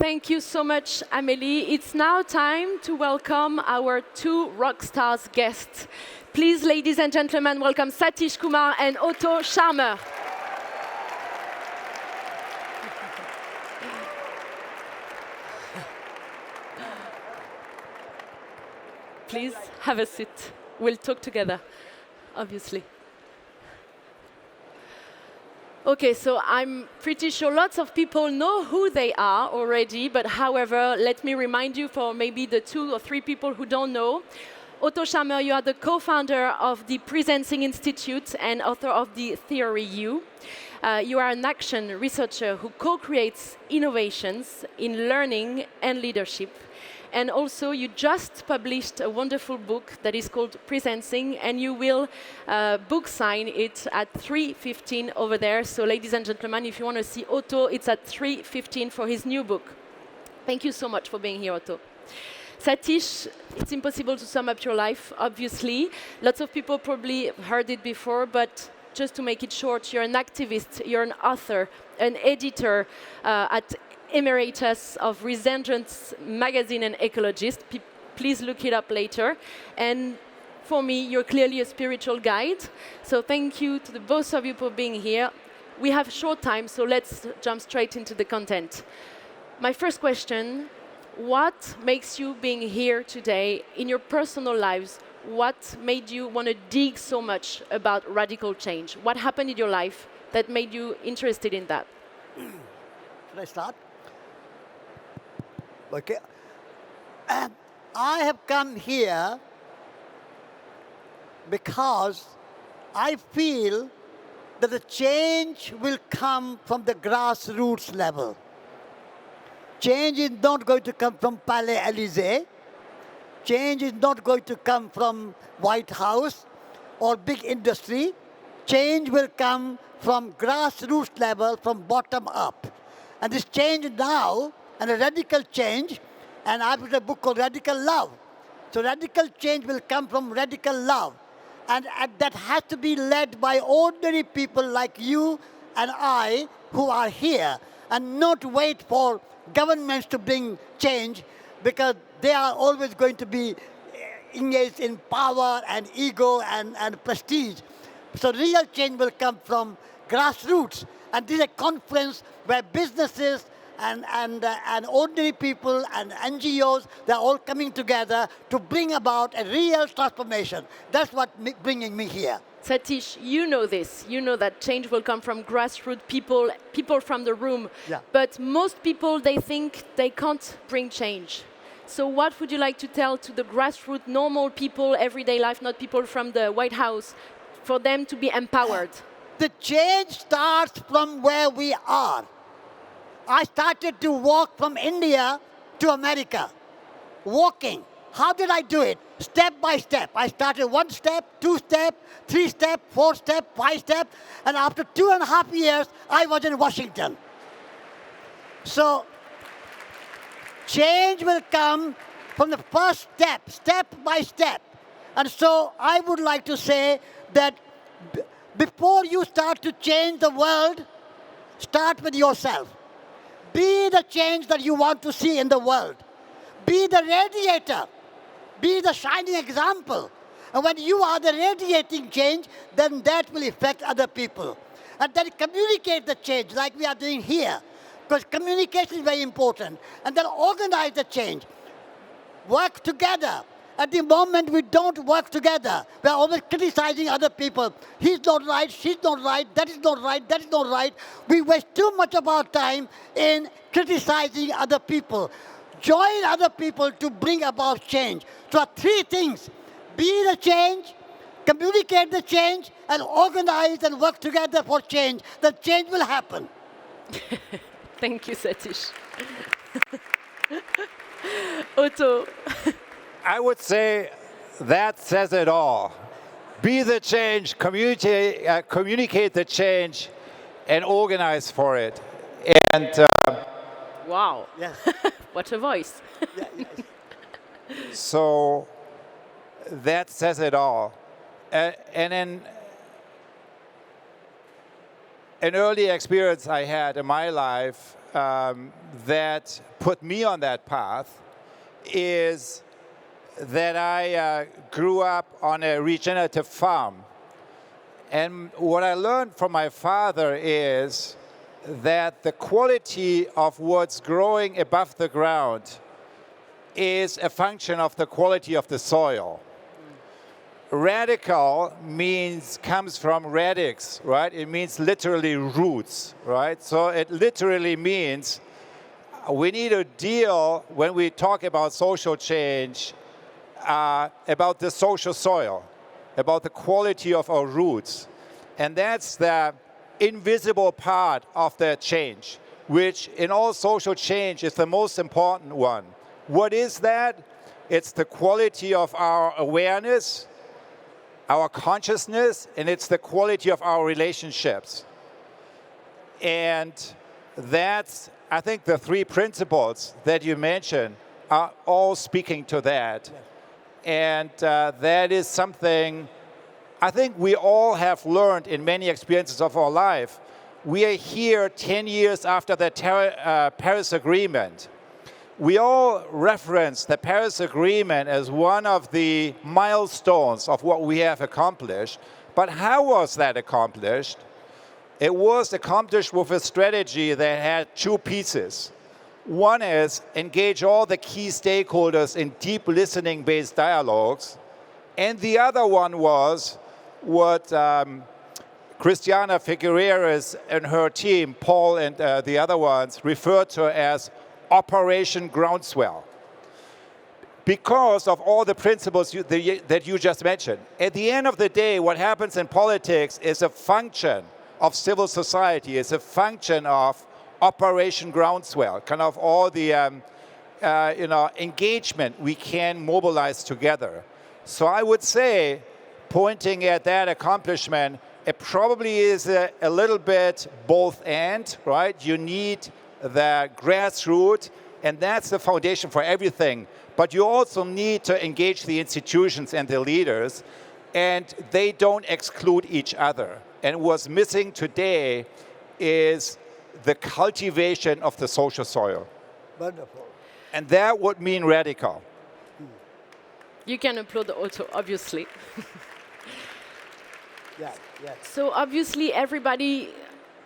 Thank you so much, Amélie. It's now time to welcome our two rock stars guests. Please, ladies and gentlemen, welcome Satish, Kumar, and Otto, Scharmer. Please have a seat. We'll talk together, obviously. Okay, so I'm pretty sure lots of people know who they are already, but however, let me remind you for maybe the 2 or 3 people who don't know. Otto Scharmer, you are the co-founder of the Presencing Institute and author of the Theory U. You are an action researcher who co-creates innovations in learning and leadership. And also, you just published a wonderful book that is called Presencing, and you will book sign it at 3:15 over there. So, ladies and gentlemen, if you want to see Otto, it's at 3:15 for his new book. Thank you so much for being here, Otto. Satish, it's impossible to sum up your life, obviously. Lots of people probably heard it before, but just to make it short, you're an activist, you're an author, an editor at emeritus of Resurgence magazine and Ecologist. Please look it up later. And for me, you're clearly a spiritual guide. So thank you to the both of you for being here. We have short time, so let's jump straight into the content. My first question, what makes you being here today in your personal lives? What made you want to dig so much about radical change? What happened in your life that made you interested in that? Should I start? Okay. I have come here because I feel that the change will come from the grassroots level. Change is not going to come from Palais Élysée. Change is not going to come from White House or big industry. Change will come from grassroots level, from bottom up. And this change now, and a radical change, and I've written a book called Radical Love. So radical change will come from radical love. And that has to be led by ordinary people like you and I who are here, and not wait for governments to bring change, because they are always going to be engaged in power and ego and prestige. So real change will come from grassroots. And this is a conference where businesses and ordinary people and NGOs, they're all coming together to bring about a real transformation. That's what bringing me here. Satish, you know this. You know that change will come from grassroots people, people from the room. Yeah. But most people, they think they can't bring change. So what would you like to tell to the grassroots, normal people, everyday life, not people from the White House, for them to be empowered? The change starts from where we are. I started to walk from India to America, walking. How did I do it? Step by step. I started 1 step, 2 step, 3 step, 4 step, 5 step, and after 2.5 years, I was in Washington. So, change will come from the first step, step by step. And so, I would like to say that before you start to change the world, start with yourself. Be the change that you want to see in the world. Be the radiator. Be the shining example. And when you are the radiating change, then that will affect other people. And then communicate the change like we are doing here. Because communication is very important. And then organize the change. Work together. At the moment, we don't work together. We are always criticizing other people. He's not right, she's not right, that is not right, that is not right. We waste too much of our time in criticizing other people. Join other people to bring about change. So 3 things. Be the change, communicate the change, and organize and work together for change. The change will happen. Thank you, Satish. Otto. I would say that says it all. Be the change, communicate the change, and organize for it. And wow. Yes. What a voice. Yeah, yes. So that says it all. And in an early experience I had in my life, that put me on that path is that I grew up on a regenerative farm. And what I learned from my father is that the quality of what's growing above the ground is a function of the quality of the soil. Radical comes from radix, right? It means literally roots, right? So it literally means we need to deal, when we talk about social change, about the social soil, about the quality of our roots. And that's the invisible part of the change, which in all social change is the most important one. What is that? It's the quality of our awareness, our consciousness, and it's the quality of our relationships. And that's, I think, the three principles that you mentioned are all speaking to that. Yes. And that is something I think we all have learned in many experiences of our life. We are here 10 years after the Paris Agreement. We all reference the Paris Agreement as one of the milestones of what we have accomplished. But how was that accomplished? It was accomplished with a strategy that had two pieces. One is engage all the key stakeholders in deep listening-based dialogues. And the other one was what Christiana Figueres and her team, Paul and the other ones, referred to as Operation Groundswell. Because of all the principles that you just mentioned. At the end of the day, what happens in politics is a function of civil society. It's a function of Operation Groundswell, kind of all the engagement we can mobilize together. So I would say, pointing at that accomplishment, it probably is a little bit both and, right? You need the grassroots, and that's the foundation for everything. But you also need to engage the institutions and the leaders, and they don't exclude each other. And what's missing today is the cultivation of the social soil. Wonderful. And that would mean radical. You can applaud Otto, obviously. Yeah, yes. So obviously everybody,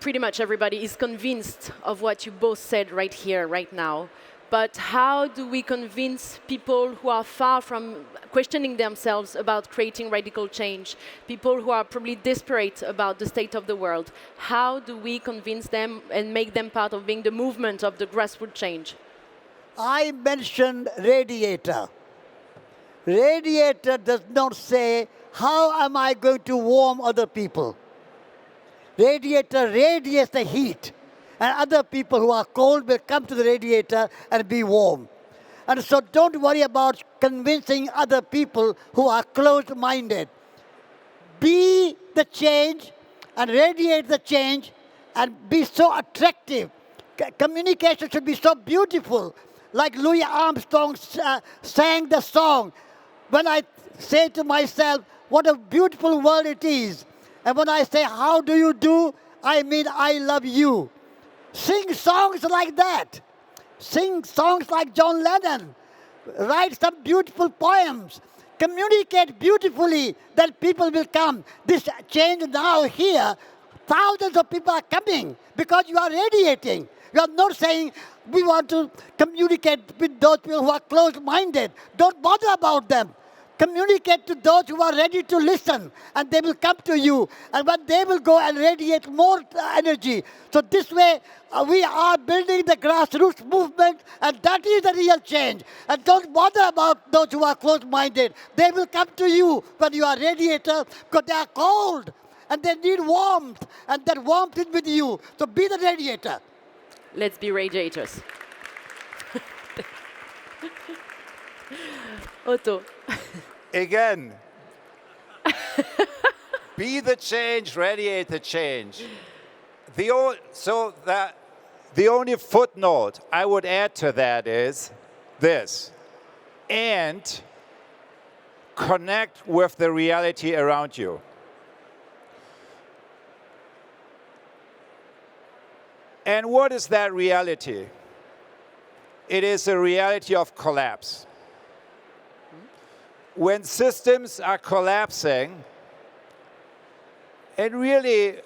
pretty much everybody, is convinced of what you both said right here, right now. But how do we convince people who are far from questioning themselves about creating radical change, people who are probably desperate about the state of the world? How do we convince them and make them part of being the movement of the grassroots change? I mentioned radiator. Radiator does not say, how am I going to warm other people? Radiator radiates the heat, and other people who are cold will come to the radiator and be warm. And so don't worry about convincing other people who are closed-minded. Be the change and radiate the change and be so attractive. Communication should be so beautiful. Like Louis Armstrong sang the song, when I say to myself, what a beautiful world it is. And when I say, how do you do? I mean, I love you. Sing songs like that. Sing songs like John Lennon. Write some beautiful poems. Communicate beautifully that people will come. This change now here, thousands of people are coming because you are radiating. You are not saying we want to communicate with those people who are closed-minded. Don't bother about them. Communicate to those who are ready to listen, and they will come to you, and when they will go and radiate more energy. So this way, we are building the grassroots movement, and that is the real change. And don't bother about those who are closed-minded. They will come to you when you are radiator, because they are cold, and they need warmth, and that warmth is with you. So be the radiator. Let's be radiators. Otto. Again, be the change, radiate the change. The only footnote I would add to that is this: and connect with the reality around you. And what is that reality? It is a reality of collapse. When systems are collapsing, and really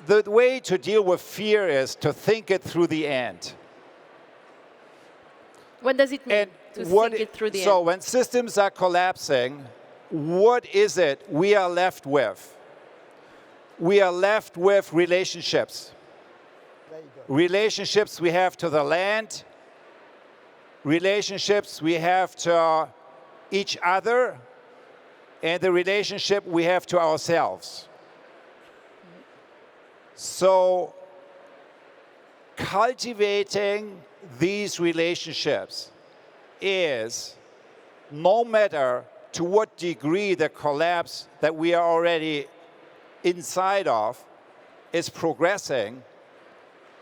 the way to deal with fear is to think it through the end. What does it mean to think it through the end? So when systems are collapsing, what is it we are left with? We are left with relationships. Relationships we have to the land, relationships we have to each other, and the relationship we have to ourselves. So cultivating these relationships is, no matter to what degree the collapse that we are already inside of is progressing,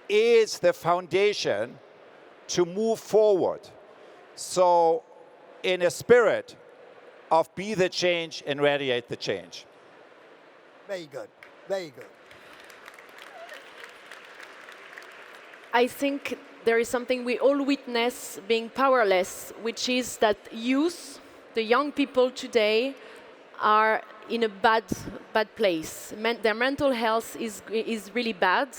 is the foundation to move forward. So in a spirit of be the change and radiate the change. Very good, very good. I think there is something we all witness being powerless, which is that youth, the young people today, are in a bad place. Their mental health is really bad,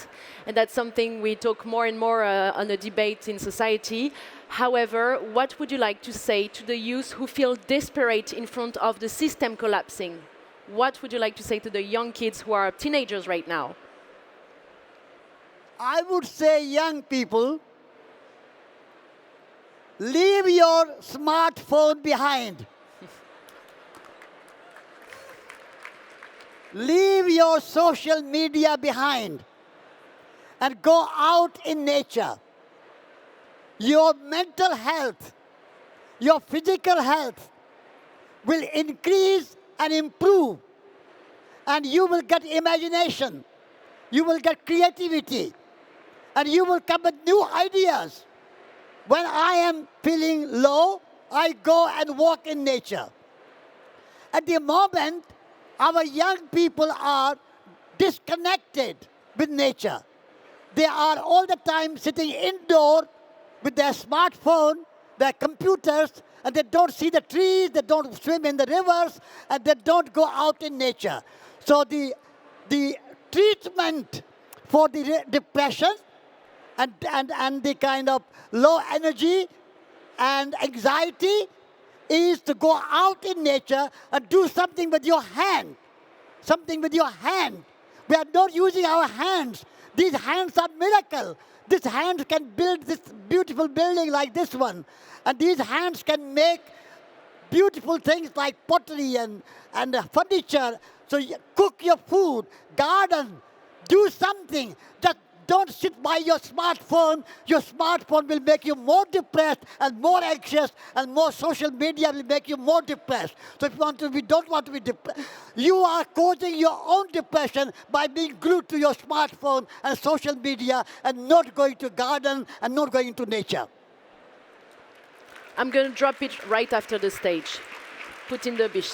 and that's something we talk more and more on a debate in society. However, what would you like to say to the youth who feel desperate in front of the system collapsing? What would you like to say to the young kids who are teenagers right now? I would say, young people, leave your smartphone behind. Leave your social media behind and go out in nature. Your mental health, your physical health will increase and improve, and you will get imagination, you will get creativity, and you will come with new ideas. When I am feeling low, I go and walk in nature. At the moment, our young people are disconnected with nature. They are all the time sitting indoor with their smartphone, their computers, and they don't see the trees, they don't swim in the rivers, and they don't go out in nature. So the treatment for the depression and the kind of low energy and anxiety is to go out in nature and do something with your hand. Something with your hand. We are not using our hands. These hands are miracle. These hands can build this beautiful building like this one. And these hands can make beautiful things like pottery and furniture. So cook your food, garden, do something. Just don't sit by your smartphone. Your smartphone will make you more depressed and more anxious, and more social media will make you more depressed. So if we don't want to be depressed, you are causing your own depression by being glued to your smartphone and social media and not going to garden and not going into nature. I'm going to drop it right after the stage. Put in the bish.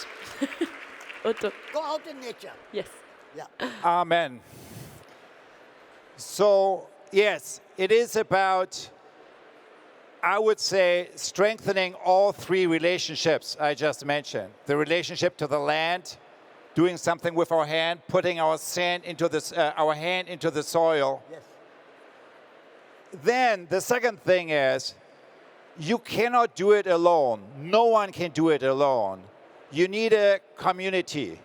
Otto. Go out in nature. Yes. Yeah. Amen. So, yes, it is about, I would say, strengthening all three relationships I just mentioned. The relationship to the land, doing something with our hand, putting our hand into the soil. Yes. Then the second thing is, you cannot do it alone. No one can do it alone. You need a community,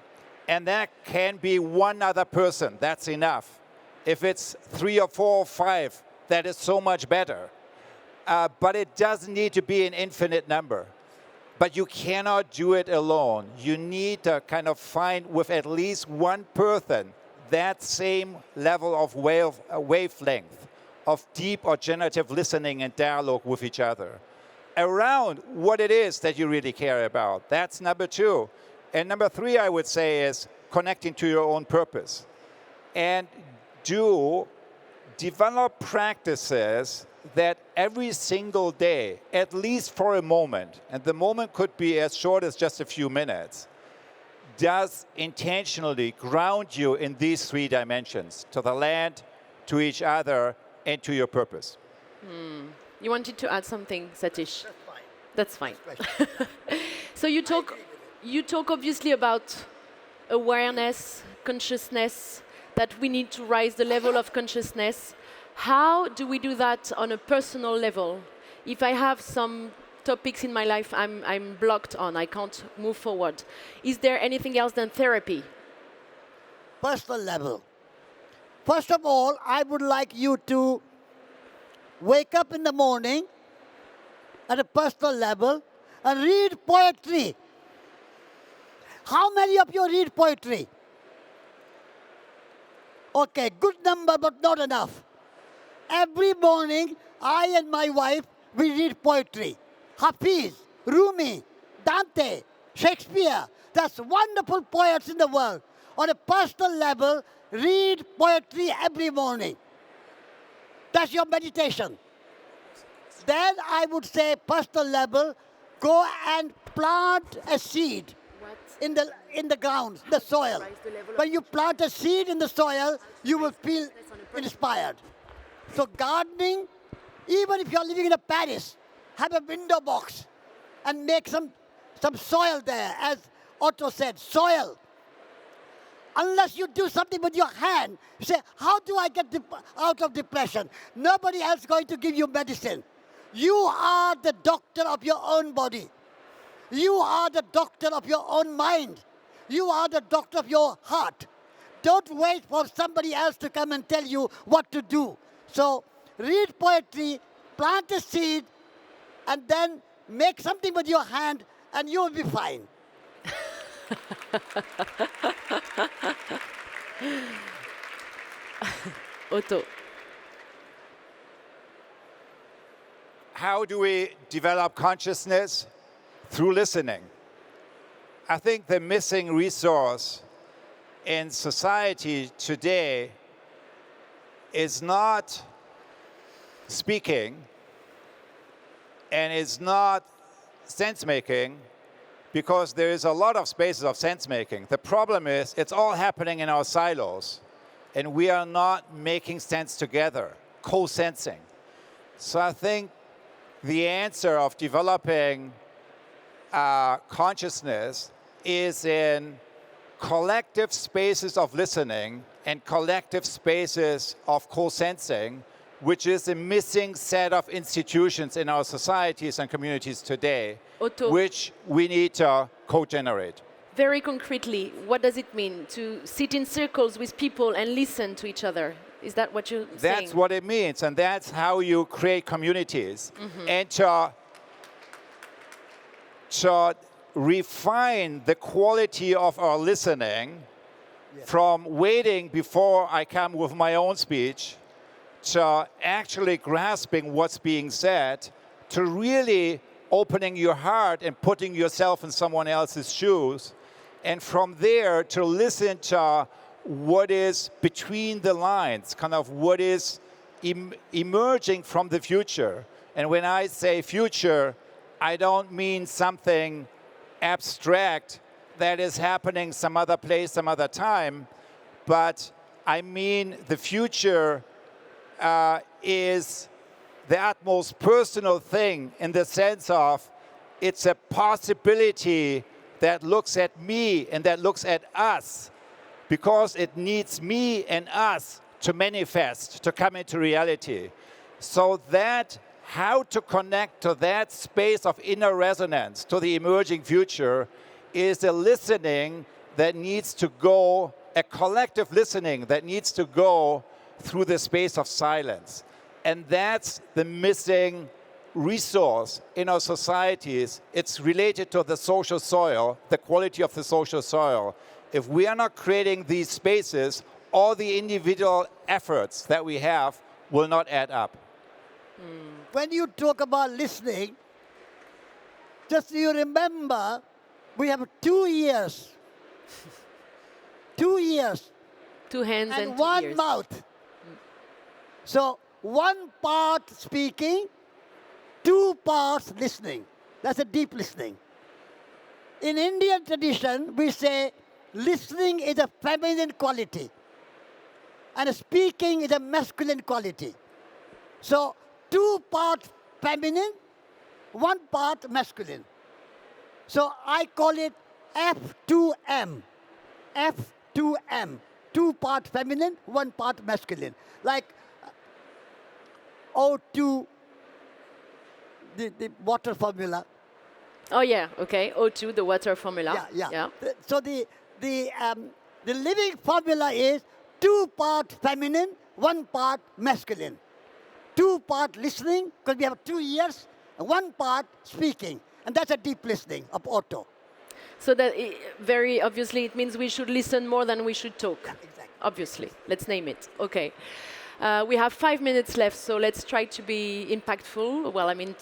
and that can be one other person. That's enough. If it's 3 or 4 or 5, that is so much better. But it doesn't need to be an infinite number. But you cannot do it alone. You need to kind of find with at least one person that same level of wavelength of deep or generative listening and dialogue with each other around what it is that you really care about. That's number 2. And number 3, I would say, is connecting to your own purpose. And develop practices that every single day, at least for a moment, and the moment could be as short as just a few minutes, does intentionally ground you in these 3 dimensions, to the land, to each other, and to your purpose. You wanted to add something, Satish? That's fine. That's fine. So you talk obviously about awareness, consciousness, that we need to raise the level of consciousness. How do we do that on a personal level? If I have some topics in my life I'm blocked on, I can't move forward, is there anything else than therapy? Personal level. First of all, I would like you to wake up in the morning at a personal level and read poetry. How many of you read poetry? Okay, good number, but not enough. Every morning, I and my wife, we read poetry. Hafiz, Rumi, Dante, Shakespeare. That's wonderful poets in the world. On a personal level, read poetry every morning. That's your meditation. Then I would say, personal level, go and plant a seed in the ground, the soil. When you plant a seed in the soil, you will feel inspired. So gardening, even if you're living in a Paris, have a window box and make some soil there. As Otto said, soil. Unless you do something with your hand, you say, how do I get out of depression? Nobody else is going to give you medicine. You are the doctor of your own body. You are the doctor of your own mind. You are the doctor of your heart. Don't wait for somebody else to come and tell you what to do. So read poetry, plant a seed, and then make something with your hand, and you will be fine. Otto. How do we develop consciousness? Through listening. I think the missing resource in society today is not speaking and is not sense-making, because there is a lot of spaces of sense-making. The problem is it's all happening in our silos, and we are not making sense together, co-sensing. So I think the answer of developing consciousness is in collective spaces of listening and collective spaces of co-sensing, which is a missing set of institutions in our societies and communities today, Otto, which we need to co-generate. very concretely, what does it mean to sit in circles with people and listen to each other? Is that what you're saying? That's what it means, and that's how you create communities. And to refine the quality of our listening from waiting before I come with my own speech to actually grasping what's being said, to really opening your heart and putting yourself in someone else's shoes, and from there to listen to what is between the lines, kind of what is emerging from the future. And when I say future, I don't mean something abstract that is happening some other place, some other time, but I mean the future is the utmost personal thing, in the sense of it's a possibility that looks at me and that looks at us, because it needs me and us to manifest, to come into reality. So that how to connect to that space of inner resonance, to the emerging future, is a listening that needs to go, a collective listening that needs to go through the space of silence. And that's the missing resource in our societies. It's related to the social soil, the quality of the social soil. If we are not creating these spaces, all the individual efforts that we have will not add up. When you talk about listening, just you remember, we have 2 years. 2 years. 2 hands and 2 one ears. mouth. So 1 part speaking, 2 parts listening. That's a deep listening. In Indian tradition, we say listening is a feminine quality and speaking is a masculine quality. So 2 part feminine, 1 part masculine. So I call it F2M. F2M. 2 part feminine, 1 part masculine. Like O2, the water formula. Oh yeah, okay. O2, the water formula. Yeah. So the living formula is 2 part feminine, 1 part masculine. 2 part listening, because we have 2 ears, and 1 part speaking. And that's a deep listening of Otto. So that very obviously it means we should listen more than we should talk. Yeah, exactly. Obviously. Let's name it. Okay. We have 5 minutes left, so let's try to be impactful. Well, I mean,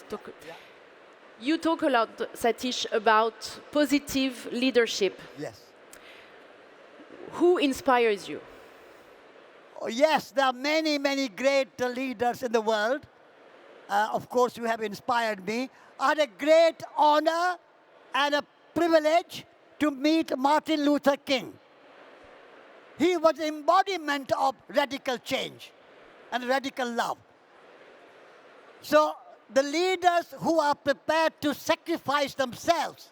you talk a lot, Satish, about positive leadership. Yes. Who inspires you? Oh, yes, there are many, many great leaders in the world. Of course, you have inspired me. I had a great honor and a privilege to meet Martin Luther King. He was the embodiment of radical change and radical love. So the leaders who are prepared to sacrifice themselves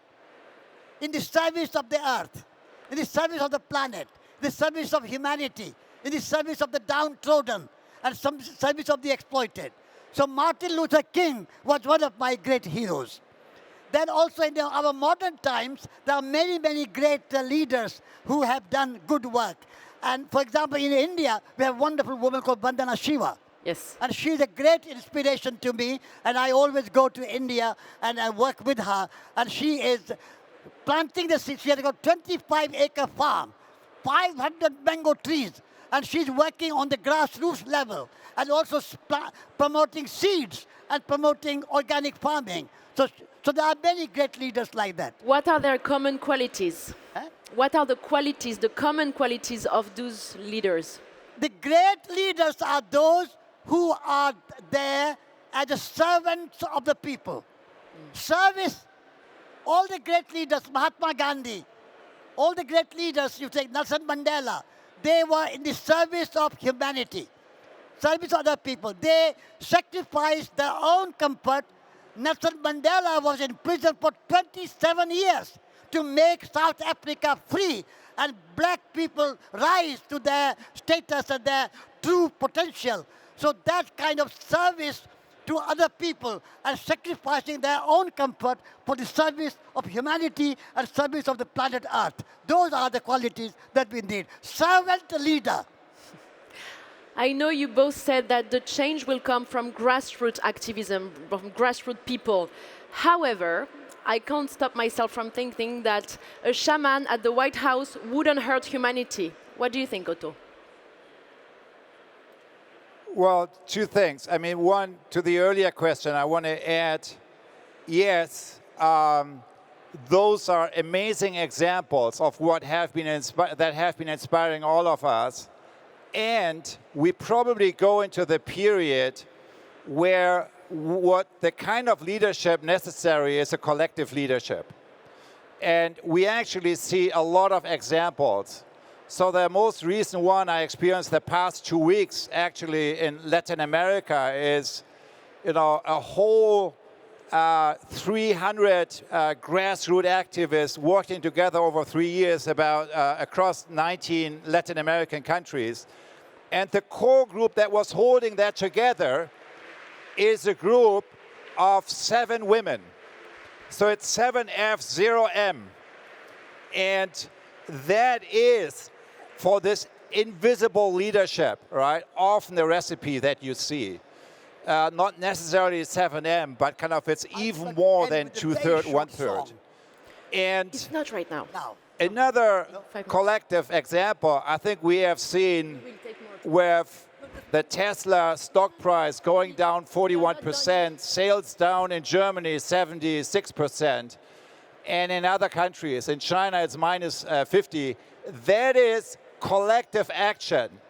in the service of the earth, in the service of the planet, in the service of humanity, in the service of the downtrodden, and some service of the exploited. So Martin Luther King was one of my great heroes. Then also in our modern times, there are many, many great leaders who have done good work. And for example, in India, we have a wonderful woman called Vandana Shiva. Yes. And she's a great inspiration to me. And I always go to India and I work with her. And she is planting the seeds. She has got 25-acre farm, 500 mango trees. And she's working on the grassroots level and also promoting seeds and promoting organic farming. So there are many great leaders like that. What are their common qualities? Huh? What are the qualities, the common qualities of those leaders? The great leaders are those who are there as the servants of the people. Service, all the great leaders, Mahatma Gandhi, all the great leaders, you take Nelson Mandela, they were in the service of humanity, service of other people. They sacrificed their own comfort. Nelson Mandela was in prison for 27 years to make South Africa free and black people rise to their status and their true potential. So that kind of service to other people and sacrificing their own comfort for the service of humanity and service of the planet Earth. Those are the qualities that we need. Servant leader. I know you both said that the change will come from grassroots activism, from grassroots people. However, I can't stop myself from thinking that a shaman at the White House wouldn't hurt humanity. What do you think, Otto? Well, 2 things. I mean, one, to the earlier question, I want to add, yes, those are amazing examples of what have been that have been inspiring all of us. And we probably go into the period where what the kind of leadership necessary is a collective leadership. And we actually see a lot of examples. So the most recent one I experienced the past 2 weeks actually in Latin America is, a whole 300 grassroots activists working together over 3 years across 19 Latin American countries. And the core group that was holding that together is a group of 7 women. So it's 7F0M. And that is for this invisible leadership, right? Often the recipe that you see. Not necessarily 7M, but kind of it's even more than 2/3, 1/3. And it's not right now. Another collective example, I think we have seen with the Tesla stock price going down 41%, sales down in Germany 76%, and in other countries, in China it's minus 50. That is collective action,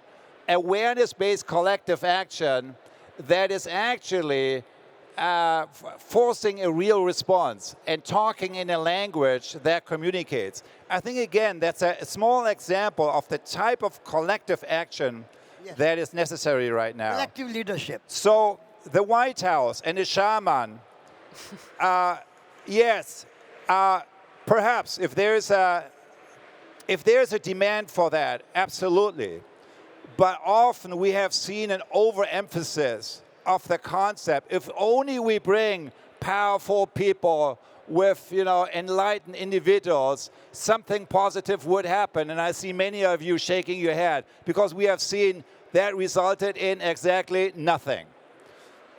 awareness-based collective action that is actually forcing a real response and talking in a language that communicates. I think, again, that's a small example of the type of collective action that is necessary right now. Collective leadership. So the White House and the shaman, yes, perhaps if there's a demand for that, absolutely. But often we have seen an overemphasis of the concept. If only we bring powerful people with, enlightened individuals, something positive would happen. And I see many of you shaking your head because we have seen that resulted in exactly nothing.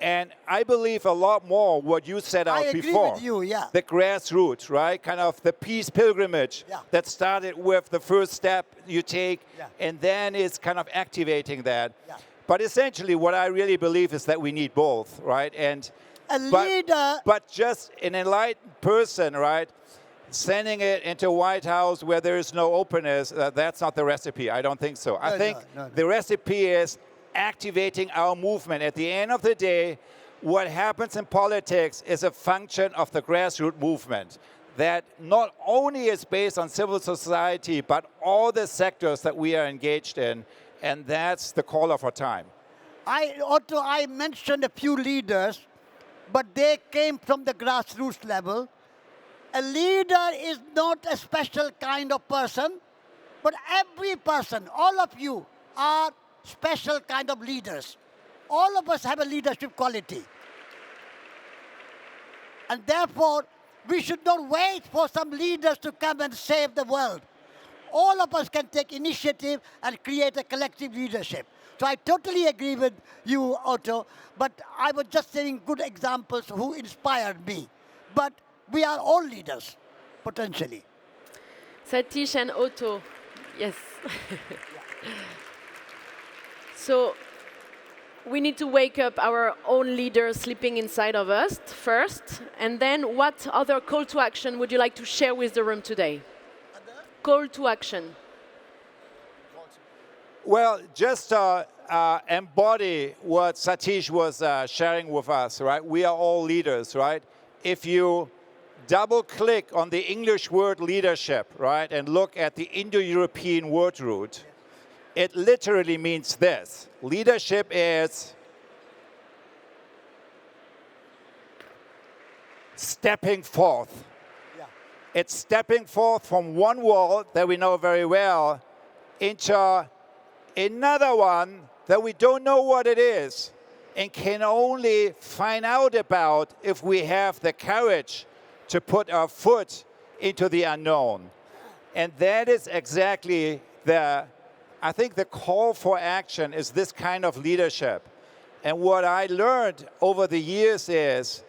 And I believe a lot more what you set out I agree before. with you, yeah. The grassroots, right? Kind of the peace pilgrimage that started with the first step you take, and then it's kind of activating that. Yeah. But essentially, what I really believe is that we need both, right? And but just an enlightened person, right? Sending it into White House where there is no openness, that's not the recipe. I don't think so. I think the recipe is activating our movement. At the end of the day, what happens in politics is a function of the grassroots movement that not only is based on civil society, but all the sectors that we are engaged in, and that's the call of our time. Otto, I mentioned a few leaders, but they came from the grassroots level. A leader is not a special kind of person, but every person, all of you, are special kind of leaders. All of us have a leadership quality. And therefore, we should not wait for some leaders to come and save the world. All of us can take initiative and create a collective leadership. So I totally agree with you, Otto, but I was just saying good examples who inspired me. But we are all leaders, potentially. Satish and Otto, yes. So we need to wake up our own leaders sleeping inside of us first, and then what other call to action would you like to share with the room today? Call to action. Well, just embody what Satish was sharing with us, right? We are all leaders, right? If you double-click on the English word leadership, right, and look at the Indo-European word root, it literally means this. Leadership is stepping forth. Yeah. It's stepping forth from one world that we know very well into another one that we don't know what it is and can only find out about if we have the courage to put our foot into the unknown. And that is exactly I think the call for action is this kind of leadership. And what I learned over the years is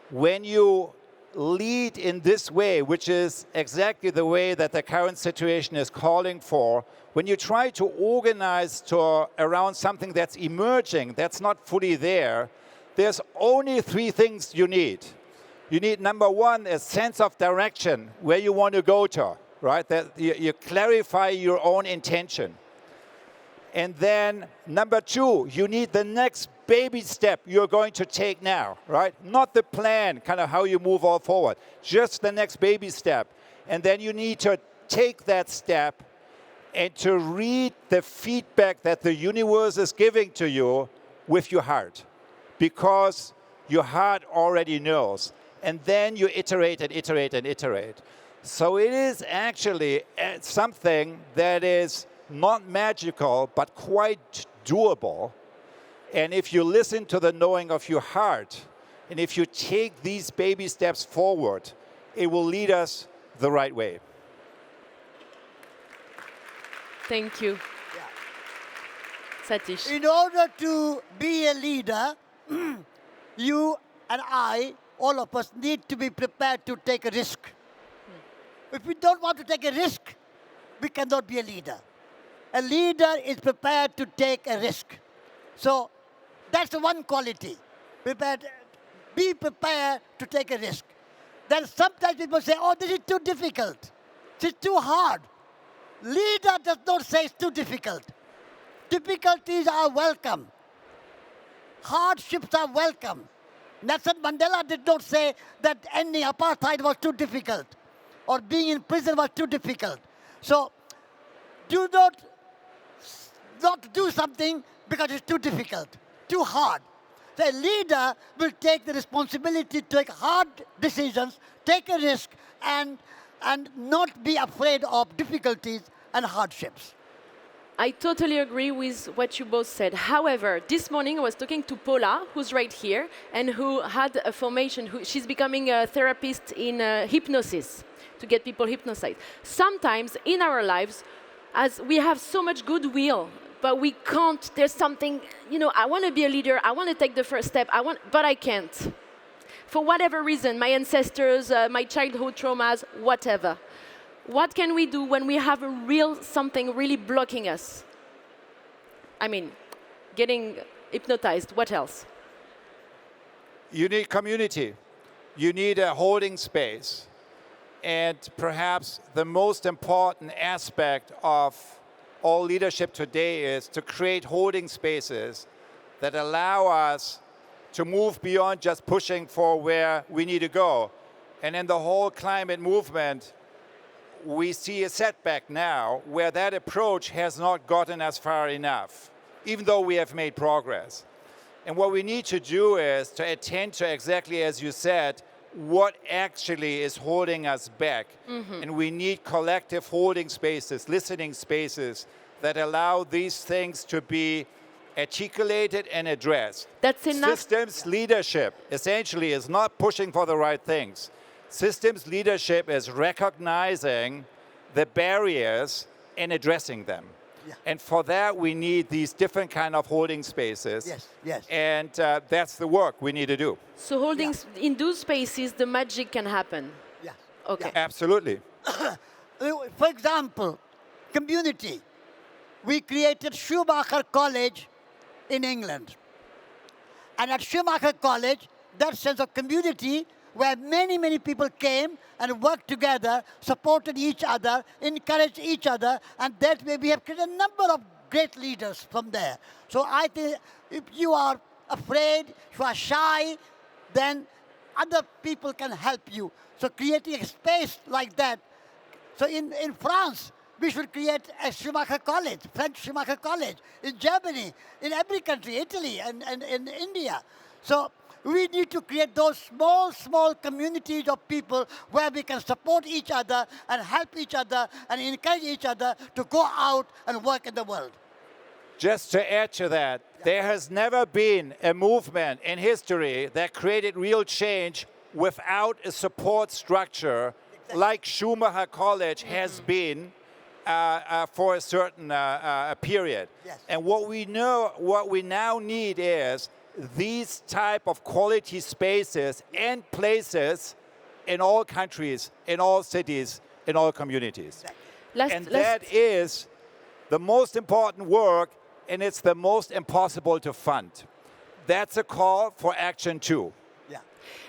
when you lead in this way, which is exactly the way that the current situation is calling for, when you try to organize around something that's emerging, that's not fully there, there's only three things you need. You need, number one, a sense of direction, where you want to go to, right? That you clarify your own intention. And then, number two, you need the next baby step you're going to take now, right? Not the plan, kind of how you move all forward, just the next baby step. And then you need to take that step and to read the feedback that the universe is giving to you with your heart, because your heart already knows. And then you iterate and iterate and iterate. So it is actually something that is not magical, but quite doable. And if you listen to the knowing of your heart, and if you take these baby steps forward, it will lead us the right way. Thank you. Satish. In order to be a leader, you and I, all of us, need to be prepared to take a risk. If we don't want to take a risk, we cannot be a leader. A leader is prepared to take a risk. So that's the one quality. Be prepared to take a risk. Then sometimes people say, oh, this is too difficult. This is too hard. Leader does not say it's too difficult. Difficulties are welcome. Hardships are welcome. Nelson Mandela did not say that ending apartheid was too difficult or being in prison was too difficult. So do not do something because it's too difficult, too hard. The leader will take the responsibility to take hard decisions, take a risk, and not be afraid of difficulties and hardships. I totally agree with what you both said. However, this morning I was talking to Paula, who's right here, and who had a formation. She's becoming a therapist in hypnosis to get people hypnotized. Sometimes in our lives, as we have so much goodwill, but we can't. There's something, I want to be a leader. I want to take the first step. But I can't. For whatever reason, my ancestors, my childhood traumas, whatever. What can we do when we have something really blocking us? I mean, getting hypnotized, what else? You need community. You need a holding space. And perhaps the most important aspect of all leadership today is to create holding spaces that allow us to move beyond just pushing for where we need to go. And in the whole climate movement, we see a setback now where that approach has not gotten us far enough, even though we have made progress. And what we need to do is to attend to exactly as you said, what actually is holding us back. Mm-hmm. And we need collective holding spaces, listening spaces that allow these things to be articulated and addressed. That's enough. Systems leadership essentially is not pushing for the right things. Systems leadership is recognizing the barriers and addressing them. Yeah. And for that, we need these different kind of holding spaces. Yes, yes. And that's the work we need to do. So in those spaces, the magic can happen. Yeah. Okay. Yeah. Absolutely. For example, community. We created Schumacher College in England. And at Schumacher College, that sense of community where many, many people came and worked together, supported each other, encouraged each other, and that way we have created a number of great leaders from there. So I think if you are afraid, if you are shy, then other people can help you. So creating a space like that. So in France, we should create a Schumacher College, French Schumacher College, in Germany, in every country, Italy, and in India. So we need to create those small communities of people where we can support each other and help each other and encourage each other to go out and work in the world. Just to add to that, there has never been a movement in history that created real change without a support structure like Schumacher College has been for a certain period. Yes. And what we now need is these type of quality spaces and places in all countries, in all cities, in all communities. That is the most important work, and it's the most impossible to fund. That's a call for action too. Yeah.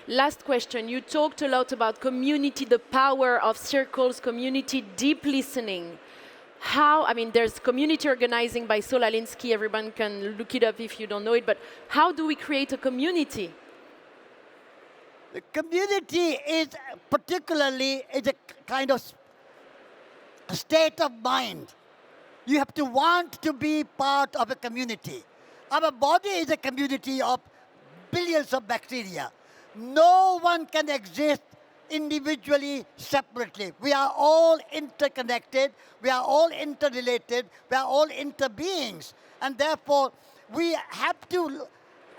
Last question. You talked a lot about community, the power of circles, community, deep listening. There's community organizing by Sol Alinsky. Everyone can look it up if you don't know it. But how do we create a community? The community is particularly a kind of state of mind. You have to want to be part of a community. Our body is a community of billions of bacteria. No one can exist individually, separately. We are all interconnected, we are all interrelated, we are all interbeings. And therefore, we have to,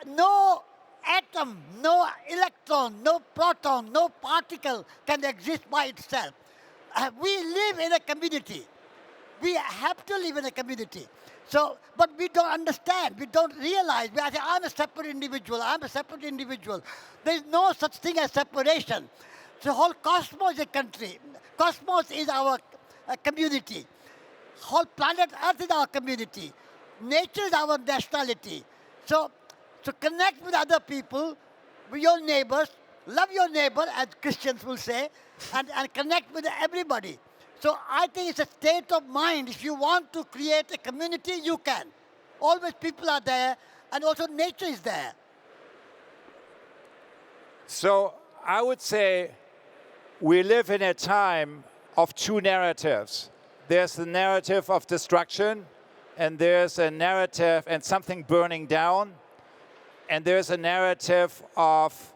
no atom, no electron, no proton, no particle can exist by itself. We live in a community. We have to live in a community. So, but we don't understand, we don't realize. We say, I'm a separate individual, I'm a separate individual. There's no such thing as separation. The whole cosmos is a country. Cosmos is our community. Whole planet Earth is our community. Nature is our nationality. So connect with other people, with your neighbors, love your neighbor, as Christians will say, and connect with everybody. So I think it's a state of mind. If you want to create a community, you can. Always people are there, and also nature is there. So I would say we live in a time of two narratives. There's the narrative of destruction, and there's a narrative and something burning down. and there's a narrative of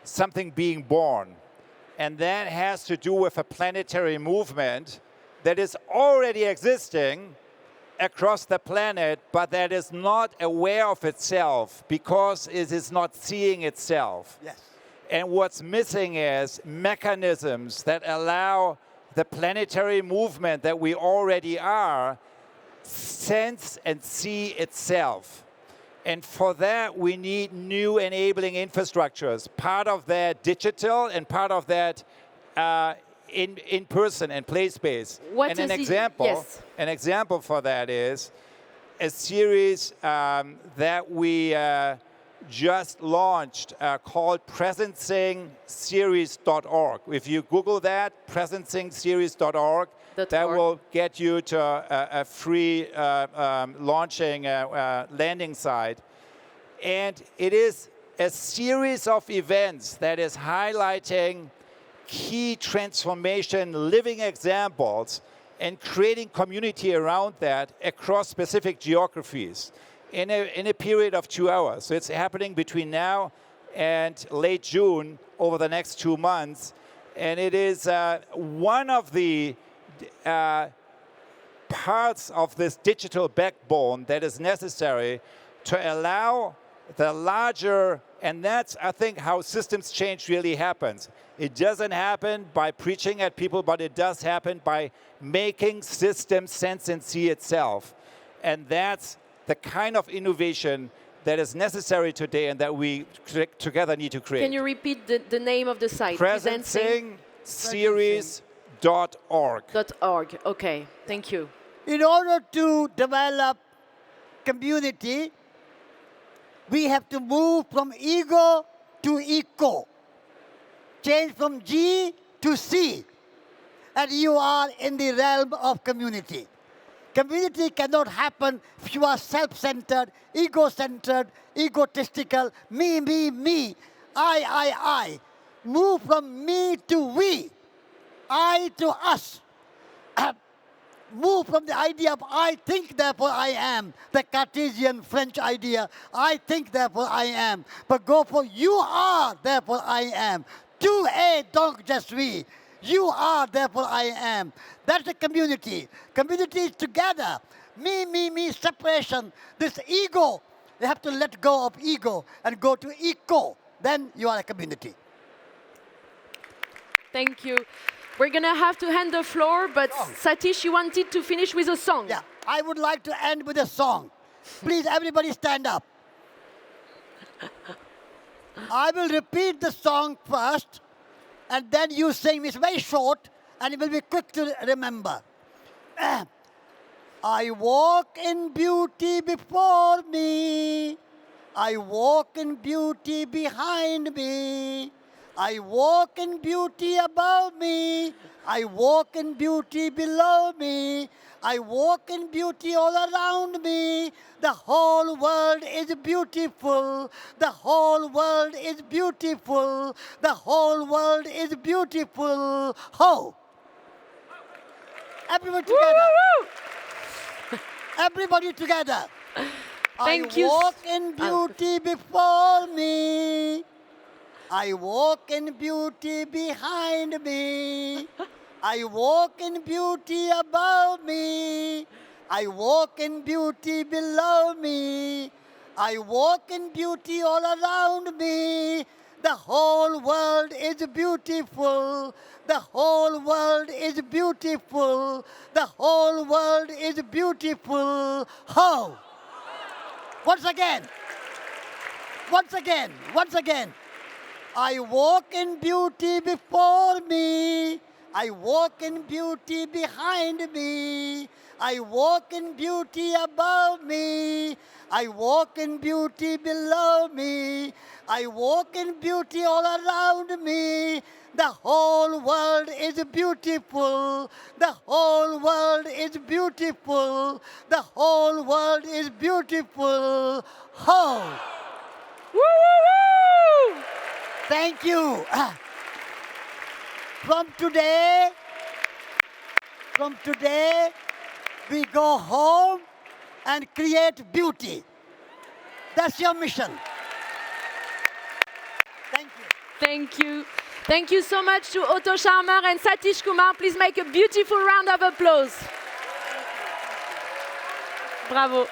something being born. And that has to do with a planetary movement that is already existing across the planet, but that is not aware of itself because it is not seeing itself. Yes. And what's missing is mechanisms that allow the planetary movement that we already are sense and see itself. And for that, we need new enabling infrastructures. Part of that digital and part of that in person and place-based. What and is an example, yes. an example for that is a series that we just launched called presencingseries.org. If you Google that, presencingseries.org, that will get you to a free launching landing site. And it is a series of events that is highlighting key transformation living examples and creating community around that across specific geographies in a period of 2 hours. So it's happening between now and late June over the next 2 months. And it is one of the parts of this digital backbone that is necessary to allow the larger, and that's, I think, how systems change really happens. It doesn't happen by preaching at people, but it does happen by making systems sense and see itself. And that's the kind of innovation that is necessary today and that we together need to create. Can you repeat the name of the site? Presencingseries.org. .org. Okay, thank you. In order to develop community, we have to move from ego to eco. Change from G to C. And you are in the realm of community. Community cannot happen if you are self-centered, ego-centered, egotistical, me, I. Move from me to we, I to us. Move from the idea of I think, therefore I am, the Cartesian French idea, I think, therefore I am. But go for you are, therefore I am. Tu es, donc je suis. You are, therefore I am. That's a community. Community is together. Me, separation. This ego, you have to let go of ego and go to eco. Then you are a community. Thank you. We're going to have to hand the floor, but Satish, you wanted to finish with a song. Yeah, I would like to end with a song. Please, everybody stand up. I will repeat the song first, and then you sing. It's very short, and it will be quick to remember. I walk in beauty before me. I walk in beauty behind me. I walk in beauty above me. I walk in beauty below me. I walk in beauty all around me. The whole world is beautiful. The whole world is beautiful. The whole world is beautiful. Ho! Everybody together. Everybody together. Thank you. I walk in beauty before me. I walk in beauty behind me. I walk in beauty above me. I walk in beauty below me. I walk in beauty all around me. The whole world is beautiful. The whole world is beautiful. The whole world is beautiful. Ho! Once again. Once again. Once again. I walk in beauty before me. I walk in beauty behind me. I walk in beauty above me. I walk in beauty below me. I walk in beauty all around me. The whole world is beautiful. The whole world is beautiful. The whole world is beautiful. Ho! Woo, woo, woo! Thank you. From today, we go home and create beauty. That's your mission. Thank you. Thank you so much to Otto Scharmer and Satish Kumar. Please make a beautiful round of applause. Bravo.